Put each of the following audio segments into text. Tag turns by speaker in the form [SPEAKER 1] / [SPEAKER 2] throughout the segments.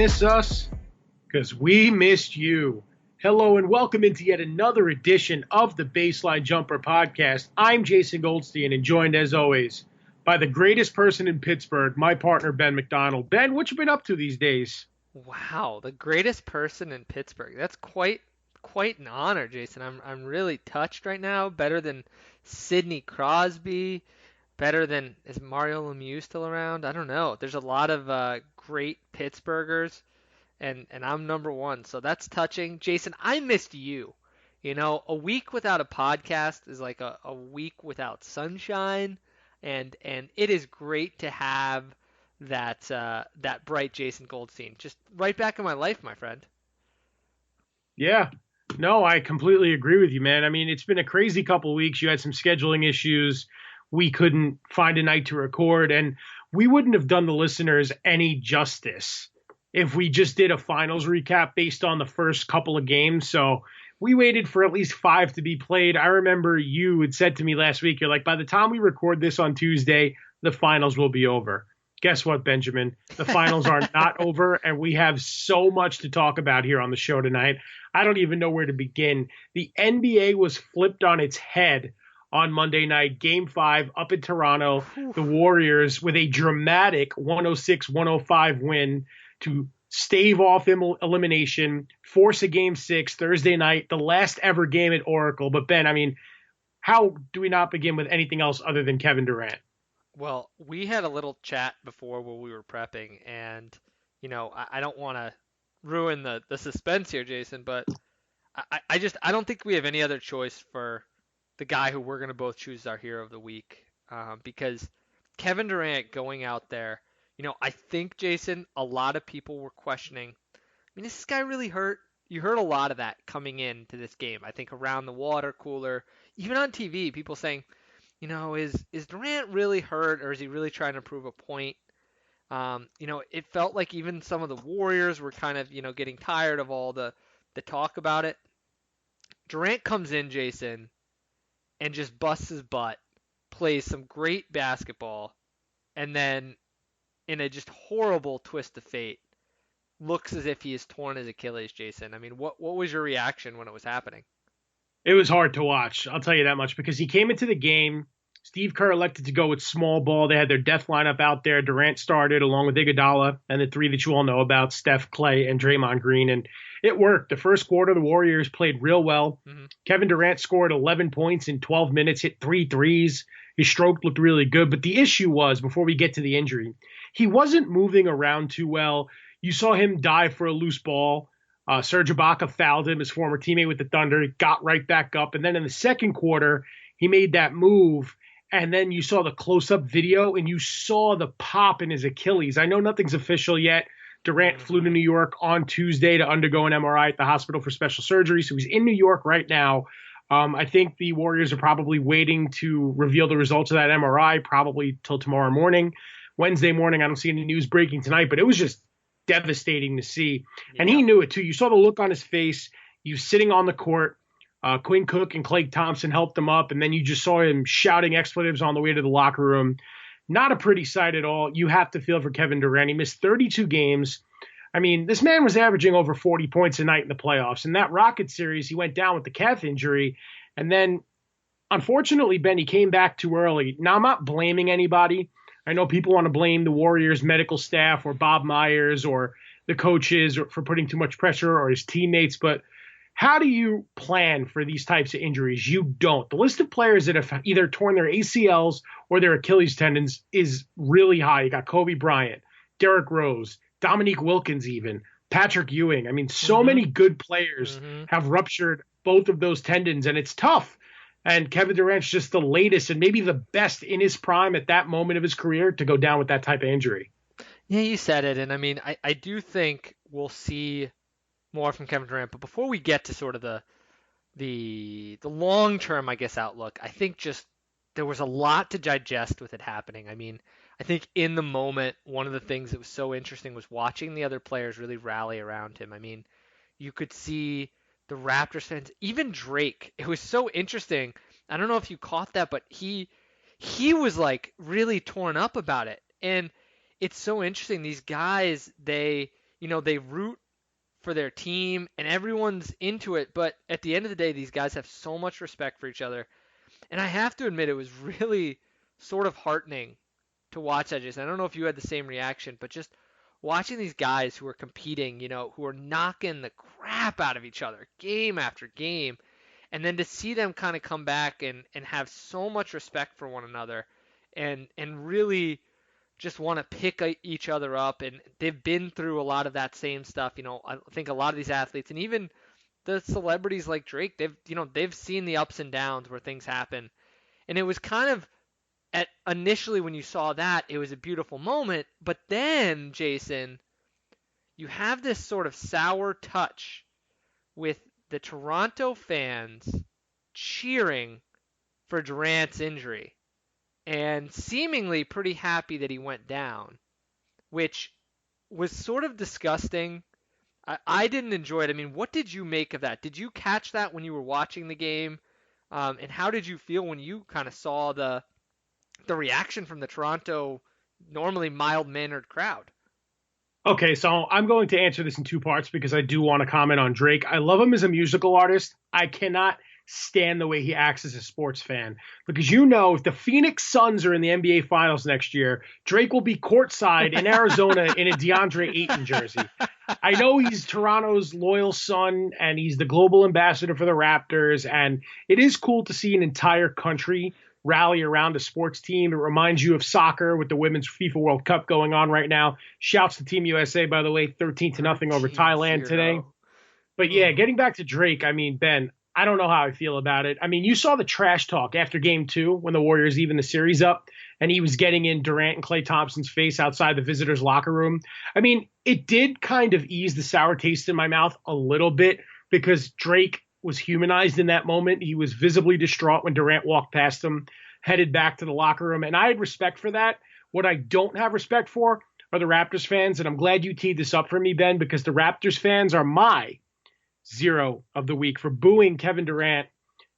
[SPEAKER 1] miss us? Because we missed you. Hello and welcome into yet another edition of the Baseline Jumper podcast. I'm Jason Goldstein and joined as always by the greatest person in Pittsburgh, my partner Ben McDonald. Ben, what you been up to these days?
[SPEAKER 2] Wow, the greatest person in Pittsburgh. That's quite an honor, Jason. I'm really touched right now. Better than Sidney Crosby, better than is Mario Lemieux still around? I don't know. There's a lot of great Pittsburghers, and I'm number one, so that's touching. Jason, I missed you. You know, a week without a podcast is like a week without sunshine, and it is great to have that bright Jason Goldstein just right back in my life, my friend.
[SPEAKER 1] Yeah. No, I completely agree with you, man. I mean, it's been a crazy couple of weeks. You had some scheduling issues. We couldn't find a night to record, and we wouldn't have done the listeners any justice if we just did a finals recap based on the first couple of games. So we waited for at least 5 to be played. I remember you had said to me last week, you're like, by the time we record this on Tuesday, the finals will be over. Guess what, Benjamin? The finals are not over, and we have so much to talk about here on the show tonight. I don't even know where to begin. The NBA was flipped on its head on Monday night, Game 5 up in Toronto. The Warriors with a dramatic 106-105 win to stave off elimination, force a Game 6 Thursday night, the last ever game at Oracle. But Ben, I mean, how do we not begin with anything else other than Kevin Durant?
[SPEAKER 2] Well, we had a little chat before while we were prepping, and I don't want to ruin the suspense here, Jason, but I don't think we have any other choice for the guy who we're going to both choose as our hero of the week, because Kevin Durant going out there, I think, Jason, a lot of people were questioning, I mean, is this guy really hurt? You heard a lot of that coming into this game. I think around the water cooler, even on TV, people saying, is Durant really hurt, or is he really trying to prove a point? It felt like even some of the Warriors were kind of, getting tired of all the talk about it. Durant comes in, Jason, and just busts his butt, plays some great basketball, and then in a just horrible twist of fate, looks as if he has torn his Achilles, Jason. I mean, what was your reaction when it was happening?
[SPEAKER 1] It was hard to watch, I'll tell you that much, because he came into the game. Steve Kerr elected to go with small ball. They had their death lineup out there. Durant started along with Iguodala and the three that you all know about, Steph, Clay, and Draymond Green. And it worked. The first quarter, the Warriors played real well. Kevin Durant scored 11 points in 12 minutes, hit 3 threes. His stroke looked really good. But the issue was, before we get to the injury, he wasn't moving around too well. You saw him dive for a loose ball. Serge Ibaka fouled him, his former teammate with the Thunder. He got right back up. And then in the second quarter, he made that move. And then you saw the close-up video, and you saw the pop in his Achilles. I know nothing's official yet. Durant flew to New York on Tuesday to undergo an MRI at the hospital for special surgery. So he's in New York right now. I think the Warriors are probably waiting to reveal the results of that MRI, probably till tomorrow morning. Wednesday morning, I don't see any news breaking tonight, but it was just devastating to see. Yeah. And he knew it too. You saw the look on his face. He was sitting on the court. Quinn Cook and Klay Thompson helped him up, and then you just saw him shouting expletives on the way to the locker room. Not a pretty sight at all. You have to feel for Kevin Durant. He missed 32 games. I mean, this man was averaging over 40 points a night in the playoffs. In that Rocket series, he went down with the calf injury, and then, unfortunately, Ben, he came back too early. Now, I'm not blaming anybody. I know people want to blame the Warriors medical staff or Bob Myers or the coaches for putting too much pressure or his teammates, but how do you plan for these types of injuries? You don't. The list of players that have either torn their ACLs or their Achilles tendons is really high. You got Kobe Bryant, Derrick Rose, Dominique Wilkins even, Patrick Ewing. I mean, so many good players have ruptured both of those tendons, and it's tough. And Kevin Durant's just the latest and maybe the best in his prime at that moment of his career to go down with that type of injury.
[SPEAKER 2] Yeah, you said it. And I mean, I do think we'll see more from Kevin Durant. But before we get to sort of the long-term, I guess, outlook, I think just there was a lot to digest with it happening. I mean, I think in the moment, one of the things that was so interesting was watching the other players really rally around him. I mean, you could see the Raptors fans, even Drake. It was so interesting. I don't know if you caught that, but he was like really torn up about it. And it's so interesting. These guys, they root for their team and everyone's into it, but at the end of the day, these guys have so much respect for each other. And I have to admit, it was really sort of heartening to watch that. Just I don't know if you had the same reaction, but just watching these guys who are competing, who are knocking the crap out of each other game after game, and then to see them kind of come back and have so much respect for one another, and really just want to pick each other up, and they've been through a lot of that same stuff. I think a lot of these athletes and even the celebrities like Drake, they've seen the ups and downs where things happen, and it was kind of at initially when you saw that, it was a beautiful moment, but then Jason, you have this sort of sour touch with the Toronto fans cheering for Durant's injury and seemingly pretty happy that he went down, which was sort of disgusting. I didn't enjoy it. I mean, what did you make of that? Did you catch that when you were watching the game? And how did you feel when you kind of saw the reaction from the Toronto normally mild-mannered crowd?
[SPEAKER 1] Okay, so I'm going to answer this in two parts because I do want to comment on Drake. I love him as a musical artist. I cannot stand the way he acts as a sports fan because if the Phoenix Suns are in the NBA Finals next year, Drake will be courtside in Arizona in a DeAndre Ayton jersey. I know he's Toronto's loyal son and he's the global ambassador for the Raptors, and it is cool to see an entire country rally around a sports team. It reminds you of soccer with the Women's FIFA World Cup going on right now. Shouts to Team USA, by the way, 13-0 over
[SPEAKER 2] Team
[SPEAKER 1] Thailand today.
[SPEAKER 2] Zero.
[SPEAKER 1] But yeah, getting back to Drake, I mean, Ben, I don't know how I feel about it. I mean, you saw the trash talk after game 2 when the Warriors even the series up and he was getting in Durant and Klay Thompson's face outside the visitors' locker room. I mean, it did kind of ease the sour taste in my mouth a little bit because Drake was humanized in that moment. He was visibly distraught when Durant walked past him, headed back to the locker room. And I had respect for that. What I don't have respect for are the Raptors fans. And I'm glad you teed this up for me, Ben, because the Raptors fans are my zero of the week for booing Kevin Durant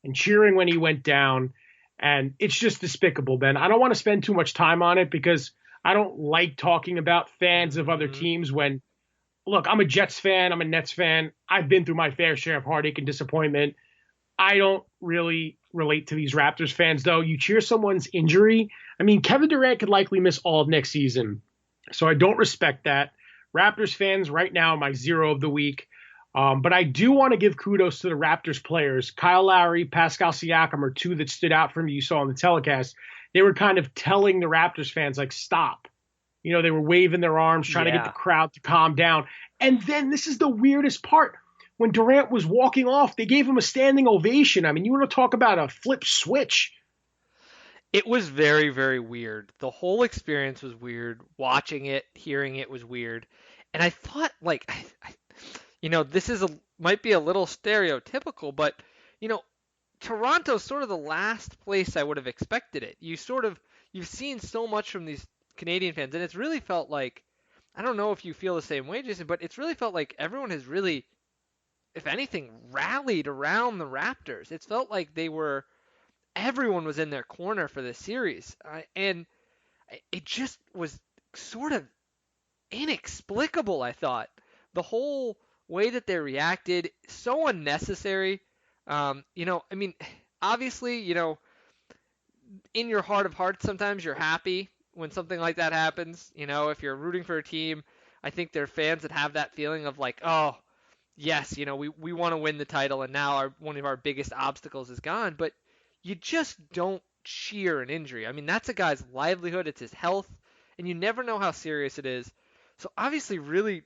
[SPEAKER 1] and cheering when he went down. And it's just despicable, Ben. I don't want to spend too much time on it because I don't like talking about fans of other teams when, look, I'm a Jets fan. I'm a Nets fan. I've been through my fair share of heartache and disappointment. I don't really relate to these Raptors fans, though. You cheer someone's injury. I mean, Kevin Durant could likely miss all of next season. So I don't respect that. Raptors fans right now, my zero of the week. But I do want to give kudos to the Raptors players. Kyle Lowry, Pascal Siakam are two that stood out for me you saw on the telecast. They were kind of telling the Raptors fans, like, stop. They were waving their arms, trying to get the crowd to calm down. And then this is the weirdest part. When Durant was walking off, they gave him a standing ovation. I mean, you want to talk about a flip switch.
[SPEAKER 2] It was very, very weird. The whole experience was weird. Watching it, hearing it was weird. And I thought, like, this might be a little stereotypical, but, Toronto's sort of the last place I would have expected it. You've seen so much from these Canadian fans, and it's really felt like, I don't know if you feel the same way, Jason, but it's really felt like everyone has really, if anything, rallied around the Raptors. It's felt like everyone was in their corner for this series. And it just was sort of inexplicable, I thought. The whole way that they reacted, so unnecessary. I mean, obviously, in your heart of hearts, sometimes you're happy when something like that happens. If you're rooting for a team, I think there are fans that have that feeling of like, oh, yes, we want to win the title, and now one of our biggest obstacles is gone. But you just don't cheer an injury. I mean, that's a guy's livelihood. It's his health, and you never know how serious it is. So obviously, really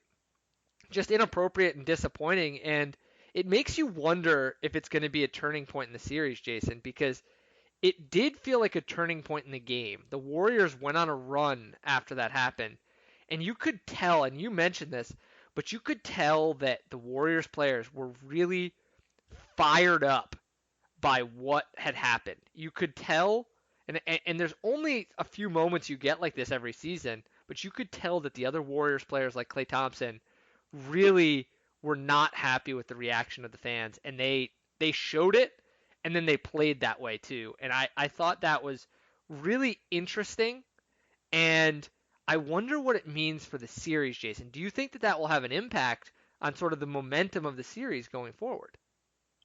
[SPEAKER 2] just inappropriate and disappointing. And it makes you wonder if it's going to be a turning point in the series, Jason, because it did feel like a turning point in the game. The Warriors went on a run after that happened. And you could tell, and you mentioned this, but you could tell that the Warriors players were really fired up by what had happened. You could tell, and there's only a few moments you get like this every season, but you could tell that the other Warriors players like Klay Thompson really were not happy with the reaction of the fans, and they showed it, and then they played that way too. And I thought that was really interesting, and I wonder what it means for the series, Jason. Do you think that will have an impact on sort of the momentum of the series going forward?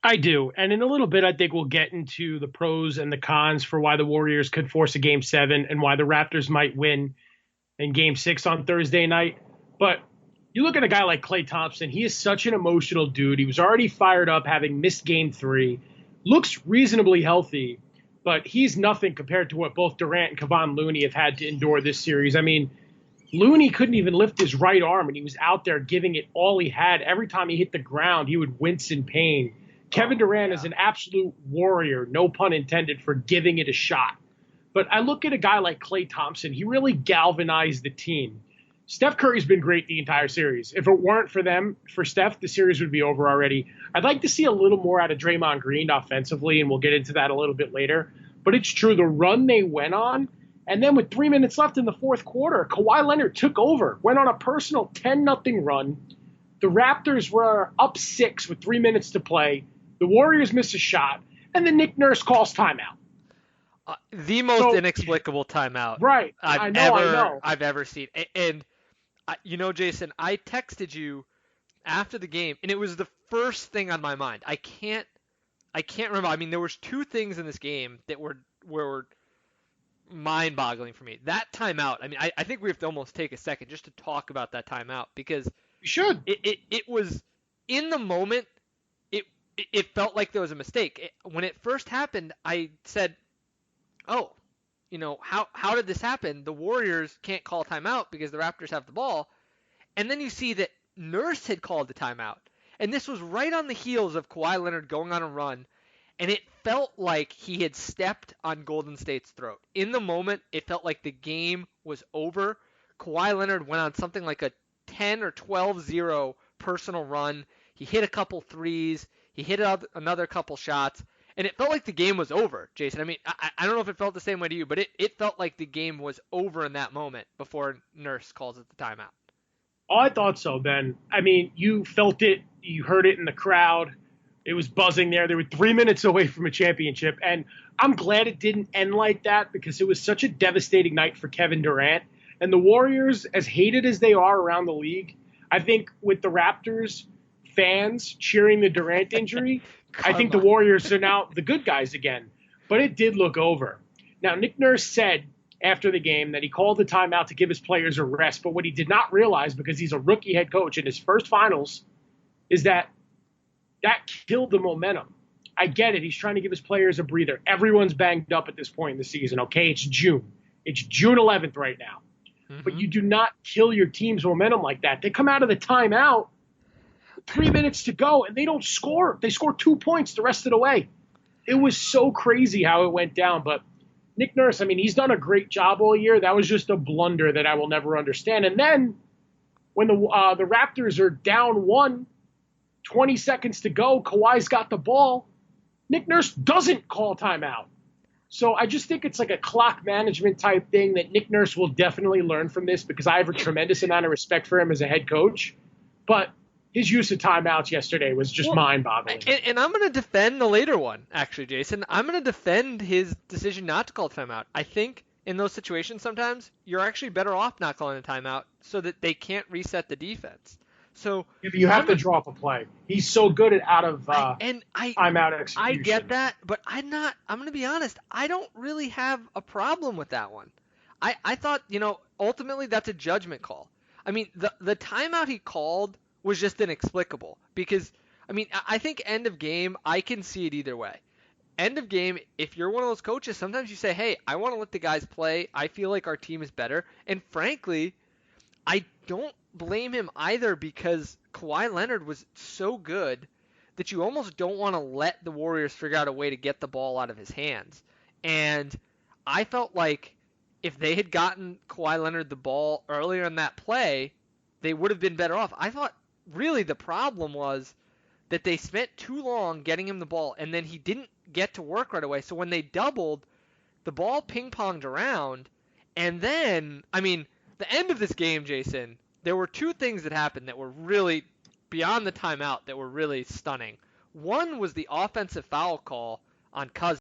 [SPEAKER 1] I do. And in a little bit, I think we'll get into the pros and the cons for why the Warriors could force a game 7 and why the Raptors might win in game 6 on Thursday night. But you look at a guy like Klay Thompson, he is such an emotional dude. He was already fired up having missed game 3, looks reasonably healthy, but he's nothing compared to what both Durant and Kevon Looney have had to endure this series. I mean, Looney couldn't even lift his right arm, and he was out there giving it all he had. Every time he hit the ground, he would wince in pain. Kevin Durant is an absolute warrior, no pun intended, for giving it a shot. But I look at a guy like Klay Thompson. He really galvanized the team. Steph Curry's been great the entire series. If it weren't for them, for Steph, the series would be over already. I'd like to see a little more out of Draymond Green offensively, and we'll get into that a little bit later. But it's true, the run they went on, and then with 3 minutes left in the fourth quarter, Kawhi Leonard took over, went on a personal 10-0 run. The Raptors were up 6 with 3 minutes to play. The Warriors miss a shot, and then Nick Nurse calls timeout.
[SPEAKER 2] The most inexplicable timeout I've ever seen. And Jason, I texted you after the game, and it was the first thing on my mind. I can't remember. I mean, there was 2 things in this game that were mind-boggling for me. That timeout. I mean, I think we have to almost take a second just to talk about that timeout because
[SPEAKER 1] you should.
[SPEAKER 2] It was in the moment. It felt like there was a mistake. When it first happened, I said, "Oh, how did this happen? The Warriors can't call timeout because the Raptors have the ball." And then you see that Nurse had called the timeout. And this was right on the heels of Kawhi Leonard going on a run. And it felt like he had stepped on Golden State's throat. In the moment, it felt like the game was over. Kawhi Leonard went on something like a 10 or 12-0 personal run. He hit a couple threes. He hit another couple shots. And it felt like the game was over, Jason. I mean, I don't know if it felt the same way to you, but it felt like the game was over in that moment before Nurse calls it the timeout.
[SPEAKER 1] Oh, I thought so, Ben. I mean, you felt it. You heard it in the crowd. It was buzzing there. They were 3 minutes away from a championship. And I'm glad it didn't end like that because it was such a devastating night for Kevin Durant. And the Warriors, as hated as they are around the league, I think with the Raptors fans cheering the Durant injury, I think the Warriors are now the good guys again. But it did look over. Now, Nick Nurse said after the game that he called the timeout to give his players a rest. But what he did not realize, because he's a rookie head coach in his first finals, is that killed the momentum. I get it. He's trying to give his players a breather. Everyone's banged up at this point in the season, okay? It's June. It's June 11th right now. Mm-hmm. But you do not kill your team's momentum like that. They come out of the timeout, 3 minutes to go, and they don't score. They score 2 points the rest of the way. It was so crazy how it went down. But Nick Nurse, I mean, he's done a great job all year. That was just a blunder that I will never understand. And then when the Raptors are down 1, 20 seconds to go, Kawhi's got the ball. Nick Nurse doesn't call timeout. So I just think it's like a clock management type thing that Nick Nurse will definitely learn from this because I have a tremendous amount of respect for him as a head coach. But his use of timeouts yesterday was just mind-boggling.
[SPEAKER 2] And I'm going to defend the later one, actually, Jason. I'm going to defend his decision not to call timeout. I think in those situations sometimes you're actually better off not calling a timeout so that they can't reset the defense. So
[SPEAKER 1] you have to draw up a play. He's so good at timeout execution.
[SPEAKER 2] I get that, but I'm going to be honest. I don't really have a problem with that one. I thought, ultimately that's a judgment call. I mean, the timeout he called was just inexplicable because, I mean, I think end of game, I can see it either way. End of game, if you're one of those coaches, sometimes you say, hey, I want to let the guys play. I feel like our team is better. And frankly, I don't blame him either because Kawhi Leonard was so good that you almost don't want to let the Warriors figure out a way to get the ball out of his hands. And I felt like if they had gotten Kawhi Leonard the ball earlier in that play, they would have been better off. I thought really the problem was that they spent too long getting him the ball, and then he didn't get to work right away. So when they doubled, the ball ping-ponged around, and then, I mean, the end of this game, Jason, there were 2 things that happened that were really beyond the timeout that were really stunning. One was the offensive foul call on Cousins.